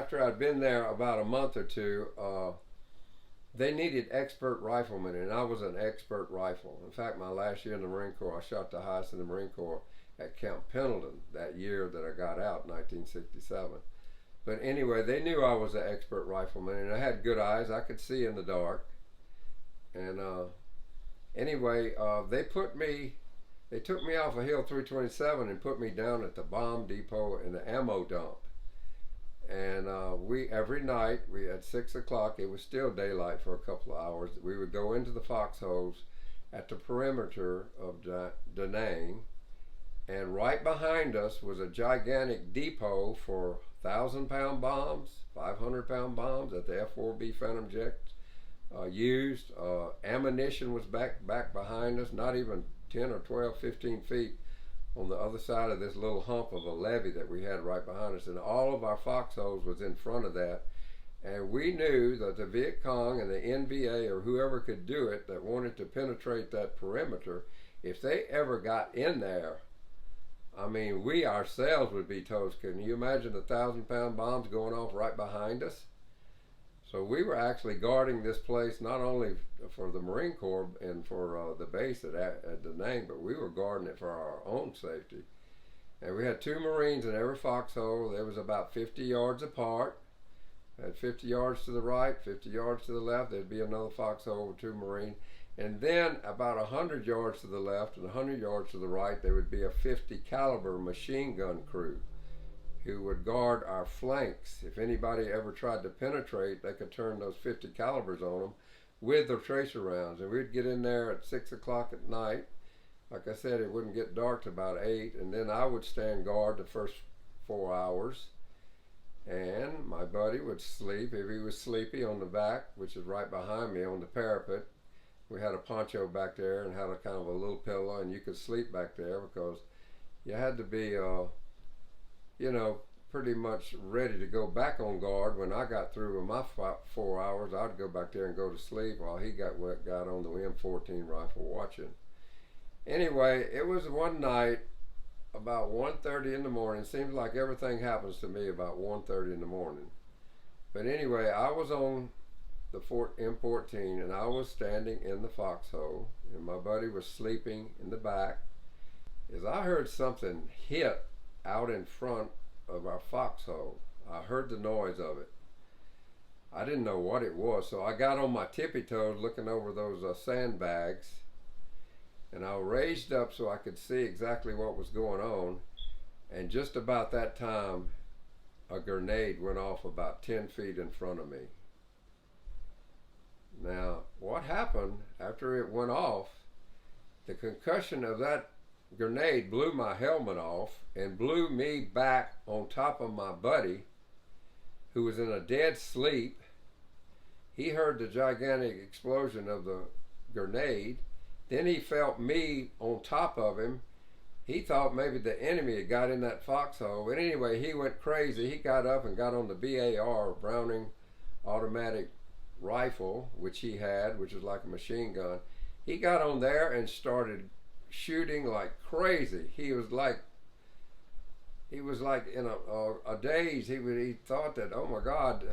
after I'd been there about a month or two, they needed expert riflemen, and I was an expert rifle. In fact, my last year in the Marine Corps, I shot the highest in the Marine Corps at Camp Pendleton that year that I got out, 1967. But anyway, they knew I was an expert rifleman, and I had good eyes. I could see in the dark. And anyway, they took me off of Hill 327 and put me down at the bomb depot and the ammo dump. And every night, at 6 o'clock, it was still daylight for a couple of hours, we would go into the foxholes at the perimeter of Da Nang, and right behind us was a gigantic depot for 1,000-pound bombs, 500-pound bombs that the F-4B Phantom jets used. Ammunition was back behind us, not even 10 or 12, 15 feet on the other side of this little hump of a levee that we had right behind us, and all of our foxholes was in front of that. And we knew that the Viet Cong and the NVA or whoever could do it that wanted to penetrate that perimeter, if they ever got in there, I mean, we ourselves would be toast. Can you imagine the 1,000-pound bombs going off right behind us? So we were actually guarding this place not only for the Marine Corps and for the base at Da Nang, but we were guarding it for our own safety. And we had 2 Marines in every foxhole. They was about 50 yards apart. At 50 yards to the right, 50 yards to the left, there'd be another foxhole with 2 Marines. And then about 100 yards to the left and 100 yards to the right, there would be a 50 caliber machine gun crew who would guard our flanks. If anybody ever tried to penetrate, they could turn those 50 calibers on them with their tracer rounds. And we'd get in there at 6 o'clock at night. Like I said, it wouldn't get dark till about 8, and then I would stand guard the first 4 hours. And my buddy would sleep, if he was sleepy, on the back, which is right behind me on the parapet. We had a poncho back there and had a kind of a little pillow, and you could sleep back there because you had to be you know, pretty much ready to go back on guard. When I got through with my 4 hours, I'd go back there and go to sleep while he got on the M14 rifle watching. Anyway, it was one night about 1:30 in the morning. Seems like everything happens to me about 1:30 in the morning. But anyway, I was on the M14 and I was standing in the foxhole, and my buddy was sleeping in the back. As I heard something hit out in front of our foxhole. I heard the noise of it. I didn't know what it was, so I got on my tippy toes looking over those sandbags, and I raised up so I could see exactly what was going on. And just about that time, a grenade went off about 10 feet in front of me. Now, what happened after it went off, the concussion of that grenade blew my helmet off and blew me back on top of my buddy, who was in a dead sleep. He heard the gigantic explosion of the grenade. Then he felt me on top of him. He thought maybe the enemy had got in that foxhole. But anyway, he went crazy. He got up and got on the BAR, Browning automatic rifle, which he had, which is like a machine gun. He got on there and started shooting like crazy. He was like in a daze. He thought that, oh my God,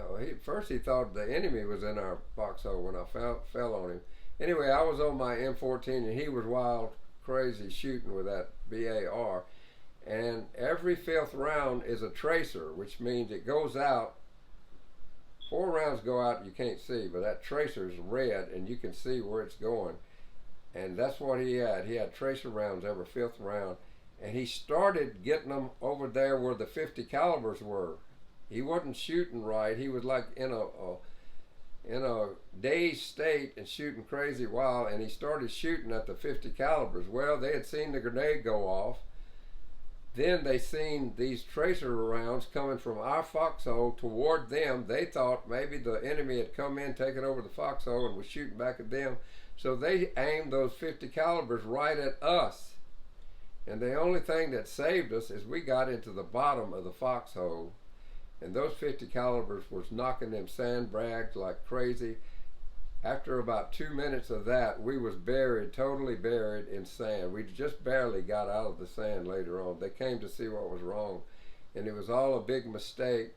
first he thought the enemy was in our foxhole when I fell on him. Anyway, I was on my M14 and he was wild crazy shooting with that BAR. And every 5th round is a tracer, which means it goes out. 4 rounds go out you can't see, but that tracer is red and you can see where it's going. And that's what he had. He had tracer rounds every 5th round. And he started getting them over there where the 50 calibers were. He wasn't shooting right. He was like in a dazed state and shooting crazy wild. And he started shooting at the 50 calibers. Well, they had seen the grenade go off. Then they seen these tracer rounds coming from our foxhole toward them. They thought maybe the enemy had come in, taken over the foxhole, and was shooting back at them. So they aimed those 50 calibers right at us. And the only thing that saved us is we got into the bottom of the foxhole, and those 50 calibers was knocking them sandbags like crazy. After about 2 minutes of that, we was buried, totally buried in sand. We just barely got out of the sand later on. They came to see what was wrong, and it was all a big mistake.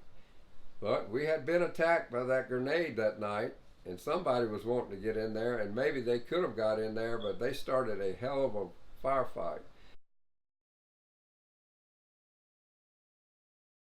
But we had been attacked by that grenade that night, and somebody was wanting to get in there, and maybe they could have got in there, but they started a hell of a firefight.